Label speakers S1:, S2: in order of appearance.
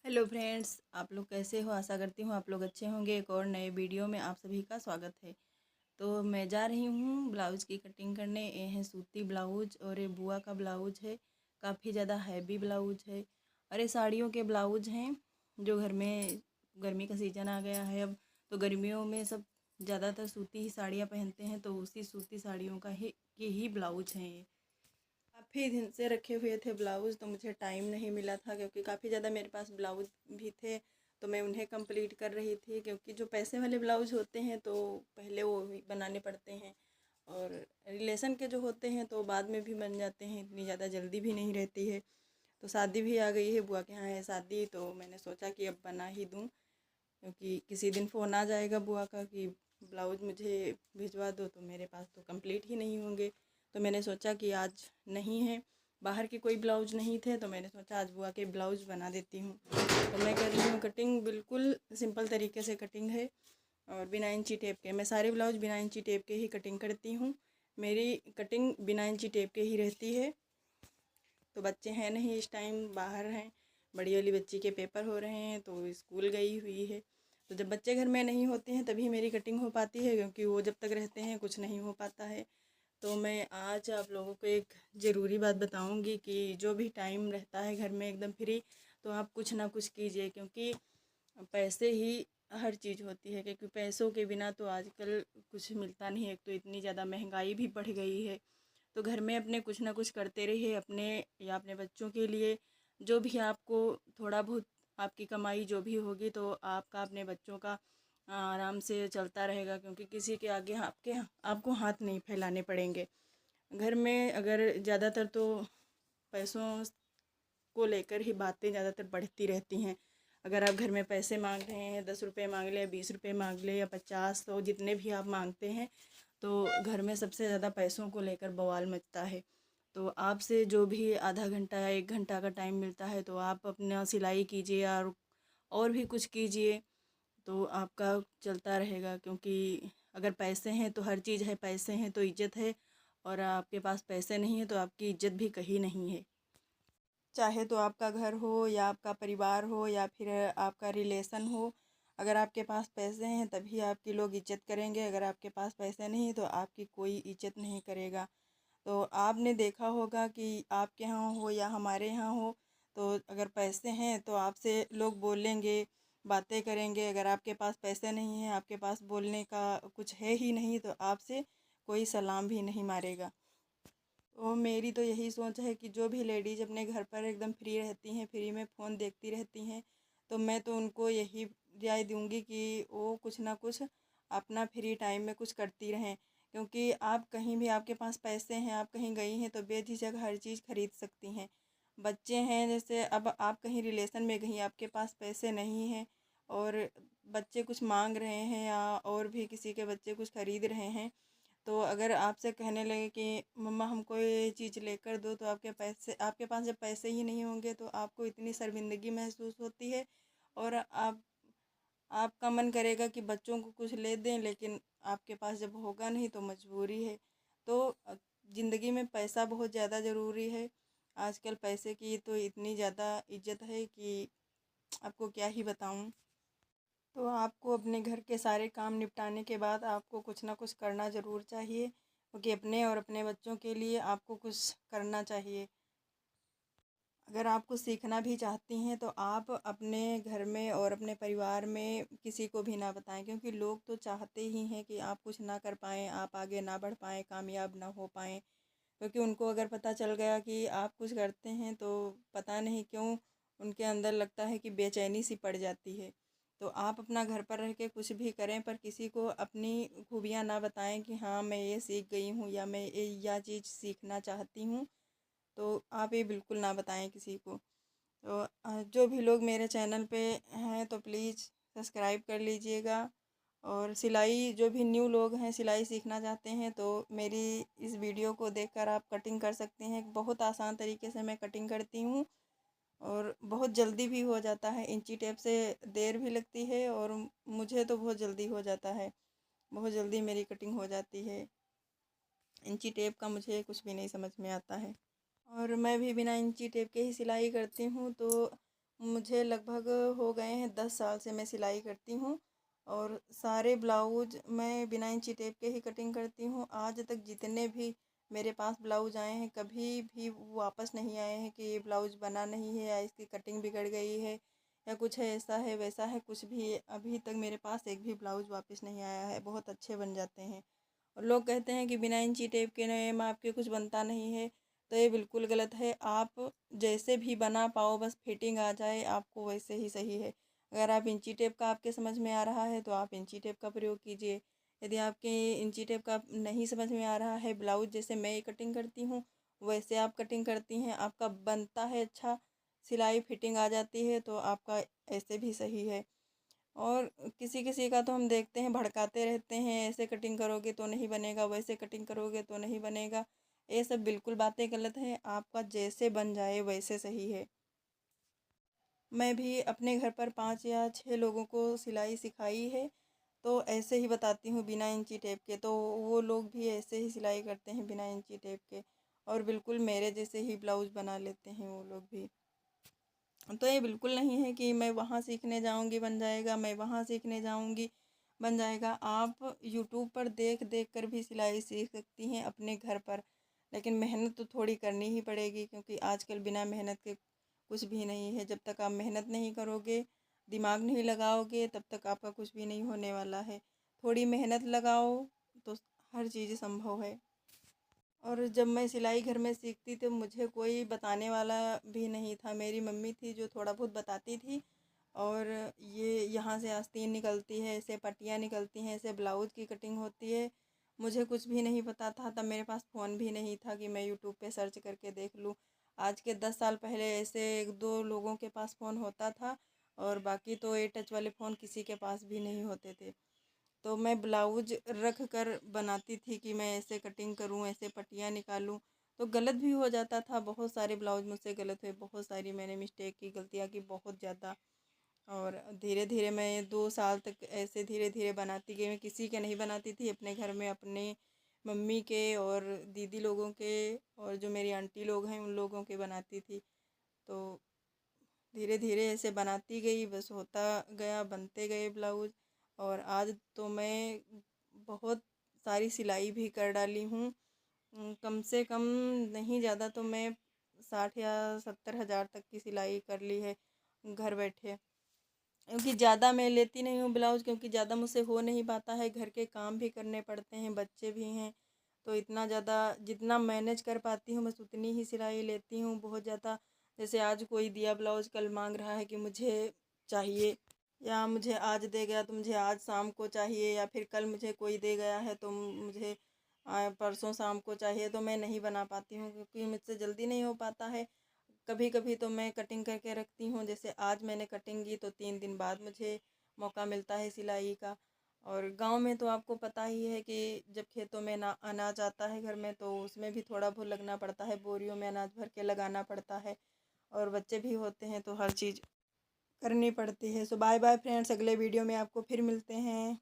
S1: Hello friends, आप लोग कैसे हो? आशा करती हूँ आप लोग अच्छे होंगे। एक और नए वीडियो में आप सभी का स्वागत है। तो मैं जा रही हूँ ब्लाउज़ की कटिंग करने। ये है सूती ब्लाउज और ये बुआ का ब्लाउज है। काफ़ी ज़्यादा हैवी ब्लाउज है और ये साड़ियों के ब्लाउज हैं जो घर में गर्मी का सीज़न आ गया है अब। तो गर्मियों में सब ज़्यादातर सूती ही साड़ियाँ पहनते हैं, तो उसी सूती साड़ियों का ही के ही ब्लाउज हैं ये। काफ़ी दिन से रखे हुए थे ब्लाउज़, तो मुझे टाइम नहीं मिला था क्योंकि काफ़ी ज़्यादा मेरे पास ब्लाउज़ भी थे। तो मैं उन्हें कंप्लीट कर रही थी क्योंकि जो पैसे वाले ब्लाउज़ होते हैं तो पहले वो ही बनाने पड़ते हैं, और रिलेशन के जो होते हैं तो बाद में भी बन जाते हैं, इतनी ज़्यादा जल्दी भी नहीं रहती है। तो शादी भी आ गई है, बुआ के यहाँ है शादी, तो मैंने सोचा कि अब बना ही दूँ क्योंकि किसी दिन फ़ोन आ जाएगा बुआ का कि ब्लाउज मुझे भिजवा दो, तो मेरे पास तो कंप्लीट ही नहीं होंगे। तो मैंने सोचा कि आज नहीं है, बाहर के कोई ब्लाउज नहीं थे, तो मैंने सोचा आज बुआ के ब्लाउज बना देती हूँ। तो मैं कर रही हूँ कटिंग, बिल्कुल सिंपल तरीके से कटिंग है और बिना इंची टेप के। मैं सारे ब्लाउज बिना इंची टेप के ही कटिंग करती हूँ। मेरी कटिंग बिना इंची टेप के ही रहती है। तो बच्चे हैं नहीं, इस टाइम बाहर हैं। बड़ी वाली बच्ची के पेपर हो रहे हैं तो स्कूल गई हुई है। तो जब बच्चे घर में नहीं होते हैं तभी मेरी कटिंग हो पाती है, क्योंकि वो जब तक रहते हैं कुछ नहीं हो पाता है। तो मैं आज आप लोगों को एक ज़रूरी बात बताऊंगी कि जो भी टाइम रहता है घर में एकदम फ्री, तो आप कुछ ना कुछ कीजिए, क्योंकि पैसे ही हर चीज़ होती है। क्योंकि पैसों के बिना तो आजकल कुछ मिलता नहीं है। एक तो इतनी ज़्यादा महंगाई भी बढ़ गई है। तो घर में अपने कुछ ना कुछ करते रहिए, अपने या अपने बच्चों के लिए। जो भी आपको थोड़ा बहुत आपकी कमाई जो भी होगी तो आपका अपने बच्चों का आराम से चलता रहेगा, क्योंकि किसी के आगे आपको हाथ नहीं फैलाने पड़ेंगे। घर में अगर ज़्यादातर तो पैसों को लेकर ही बातें ज़्यादातर बढ़ती रहती हैं। अगर आप घर में पैसे मांग रहे हैं, 10 रुपये मांग ले या 20 रुपये मांग ले या 50, तो जितने भी आप मांगते हैं, तो घर में सबसे ज़्यादा पैसों को लेकर बवाल मचता है। तो आपसे जो भी आधा घंटा या 1 घंटा का टाइम मिलता है तो आप अपना सिलाई कीजिए और भी कुछ कीजिए, तो आपका चलता रहेगा। क्योंकि अगर पैसे हैं तो हर चीज़ है, पैसे हैं तो इज्जत है, और आपके पास पैसे नहीं है तो आपकी इज्जत भी कहीं नहीं है। चाहे तो आपका घर हो या आपका परिवार हो या फिर आपका रिलेशन हो, अगर आपके पास पैसे हैं तभी आपकी लोग इज्जत करेंगे। अगर आपके पास पैसे नहीं तो आपकी कोई इज्जत नहीं करेगा। तो आपने देखा होगा कि आपके यहाँ हो या हमारे यहाँ हो, तो अगर पैसे हैं तो आपसे लोग बोलेंगे, बातें करेंगे। अगर आपके पास पैसे नहीं हैं, आपके पास बोलने का कुछ है ही नहीं, तो आपसे कोई सलाम भी नहीं मारेगा। तो मेरी तो यही सोच है कि जो भी लेडीज़ अपने घर पर एकदम फ्री रहती हैं, फ्री में फ़ोन देखती रहती हैं, तो मैं तो उनको यही राय दूंगी कि वो कुछ ना कुछ अपना फ्री टाइम में कुछ करती रहें। क्योंकि आप कहीं भी, आपके पास पैसे हैं, आप कहीं गई हैं तो बेझिझक हर चीज़ खरीद सकती हैं। बच्चे हैं, जैसे अब आप कहीं रिलेशन में गई, आपके पास पैसे नहीं हैं और बच्चे कुछ मांग रहे हैं या और भी किसी के बच्चे कुछ खरीद रहे हैं, तो अगर आपसे कहने लगे कि मम्मा हमको ये चीज़ लेकर दो, तो आपके पास जब पैसे ही नहीं होंगे तो आपको इतनी शर्मिंदगी महसूस होती है, और आपका मन करेगा कि बच्चों को कुछ ले दें, लेकिन आपके पास जब होगा नहीं तो मजबूरी है। तो ज़िंदगी में पैसा बहुत ज़्यादा ज़रूरी है। आजकल पैसे की तो इतनी ज़्यादा इज्जत है कि आपको क्या ही बताऊं। तो आपको अपने घर के सारे काम निपटाने के बाद आपको कुछ ना कुछ करना ज़रूर चाहिए, क्योंकि अपने और अपने बच्चों के लिए आपको कुछ करना चाहिए। अगर आप कुछ सीखना भी चाहती हैं तो आप अपने घर में और अपने परिवार में किसी को भी ना बताएं, क्योंकि लोग तो चाहते ही हैं कि आप कुछ ना कर पाएँ, आप आगे ना बढ़ पाएँ, कामयाब ना हो पाएँ। क्योंकि उनको अगर पता चल गया कि आप कुछ करते हैं तो पता नहीं क्यों उनके अंदर लगता है कि बेचैनी सी पड़ जाती है। तो आप अपना घर पर रह के कुछ भी करें, पर किसी को अपनी खूबियाँ ना बताएं कि हाँ मैं ये सीख गई हूँ या मैं ये यह चीज़ सीखना चाहती हूँ। तो आप ये बिल्कुल ना बताएं किसी को। तो जो भी लोग मेरे चैनल पे हैं तो प्लीज़ सब्सक्राइब कर लीजिएगा। और सिलाई, जो भी न्यू लोग हैं सिलाई सीखना चाहते हैं तो मेरी इस वीडियो को देखकर आप कटिंग कर सकते हैं। बहुत आसान तरीके से मैं कटिंग करती हूँ और बहुत जल्दी भी हो जाता है। इंची टेप से देर भी लगती है और मुझे तो बहुत जल्दी हो जाता है, बहुत जल्दी मेरी कटिंग हो जाती है। इंची टेप का मुझे कुछ भी नहीं समझ में आता है। और मैं भी बिना इंची टेप के ही सिलाई करती हूँ। तो मुझे लगभग हो गए हैं 10 साल से मैं सिलाई करती हूँ और सारे ब्लाउज मैं बिना इंची टेप के ही कटिंग करती हूँ। आज तक जितने भी मेरे पास ब्लाउज आए हैं कभी भी वो वापस नहीं आए हैं कि ये ब्लाउज बना नहीं है या इसकी कटिंग बिगड़ गई है या कुछ है, ऐसा है वैसा है, कुछ भी अभी तक मेरे पास एक भी ब्लाउज वापस नहीं आया है। बहुत अच्छे बन जाते हैं। और लोग कहते हैं कि बिना इंची टेप के नए माप के कुछ बनता नहीं है, तो ये बिल्कुल गलत है। आप जैसे भी बना पाओ, बस फिटिंग आ जाए आपको वैसे ही सही है। अगर आप इंची टेप का आपके समझ में आ रहा है तो आप इंची टेप का प्रयोग कीजिए। यदि आपके इंची टेप का नहीं समझ में आ रहा है, ब्लाउज जैसे मैं कटिंग करती हूँ वैसे आप कटिंग करती हैं, आपका बनता है अच्छा, सिलाई फिटिंग आ जाती है, तो आपका ऐसे भी सही है। और किसी किसी का तो हम देखते हैं भड़काते रहते हैं, ऐसे कटिंग करोगे तो नहीं बनेगा, वैसे कटिंग करोगे तो नहीं बनेगा। ये सब बिल्कुल बातें गलत हैं। आपका जैसे बन जाए वैसे सही है। मैं भी अपने घर पर 5 या 6 लोगों को सिलाई सिखाई है, तो ऐसे ही बताती हूँ बिना इंची टेप के, तो वो लोग भी ऐसे ही सिलाई करते हैं बिना इंची टेप के और बिल्कुल मेरे जैसे ही ब्लाउज बना लेते हैं वो लोग भी। तो ये बिल्कुल नहीं है कि मैं वहाँ सीखने जाऊँगी बन जाएगा, मैं वहाँ सीखने जाऊँगी बन जाएगा। आप यूट्यूब पर देख देख कर भी सिलाई सीख सकती हैं अपने घर पर, लेकिन मेहनत तो थोड़ी करनी ही पड़ेगी, क्योंकि आजकल बिना मेहनत के कुछ भी नहीं है। जब तक आप मेहनत नहीं करोगे, दिमाग नहीं लगाओगे, तब तक आपका कुछ भी नहीं होने वाला है। थोड़ी मेहनत लगाओ तो हर चीज़ संभव है। और जब मैं सिलाई घर में सीखती तो मुझे कोई बताने वाला भी नहीं था। मेरी मम्मी थी जो थोड़ा बहुत बताती थी। और ये यहाँ से आस्तीन निकलती है, ऐसे पट्टियाँ निकलती हैं, ऐसे ब्लाउज की कटिंग होती है। मुझे कुछ भी नहीं पता था। तब मेरे पास फ़ोन भी नहीं था कि मैं यूट्यूब पे सर्च करके देख लूँ। आज के 10 साल पहले ऐसे 1-2 लोगों के पास फ़ोन होता था और बाकी तो ये टच वाले फ़ोन किसी के पास भी नहीं होते थे। तो मैं ब्लाउज रख कर बनाती थी कि मैं ऐसे कटिंग करूँ, ऐसे पट्टियाँ निकालूँ। तो गलत भी हो जाता था, बहुत सारे ब्लाउज मुझसे गलत हुए, बहुत सारी मैंने मिस्टेक की, गलतियाँ की बहुत ज़्यादा। और धीरे धीरे मैं 2 साल तक ऐसे धीरे धीरे बनाती गई। मैं किसी के नहीं बनाती थी, अपने घर में अपने मम्मी के और दीदी लोगों के और जो मेरी आंटी लोग हैं उन लोगों के बनाती थी। तो धीरे धीरे ऐसे बनाती गई, बस होता गया, बनते गए ब्लाउज। और आज तो मैं बहुत सारी सिलाई भी कर डाली हूँ। कम से कम नहीं ज़्यादा तो मैं 60 या 70 हज़ार तक की सिलाई कर ली है घर बैठे। क्योंकि ज़्यादा मैं लेती नहीं हूँ ब्लाउज, क्योंकि ज़्यादा मुझसे हो नहीं पाता है, घर के काम भी करने पड़ते हैं, बच्चे भी हैं। तो इतना ज़्यादा जितना मैनेज कर पाती हूँ बस उतनी ही सिलाई लेती हूँ। बहुत ज़्यादा जैसे आज कोई दिया ब्लाउज, कल मांग रहा है कि मुझे चाहिए, या मुझे आज दे गया तो मुझे आज शाम को चाहिए, या फिर कल मुझे कोई दे गया है तो मुझे परसों शाम को चाहिए, तो मैं नहीं बना पाती हूँ क्योंकि मुझसे जल्दी नहीं हो पाता है। कभी कभी तो मैं कटिंग करके रखती हूँ, जैसे आज मैंने कटिंग की तो 3 दिन बाद मुझे मौका मिलता है सिलाई का। और गांव में तो आपको पता ही है कि जब खेतों में ना अनाज आता है घर में तो उसमें भी थोड़ा बहुत लगना पड़ता है, बोरियों में अनाज भर के लगाना पड़ता है। और बच्चे भी होते हैं तो हर चीज़ करनी पड़ती है। सो बाय बाय फ्रेंड्स, अगले वीडियो में आपको फिर मिलते हैं।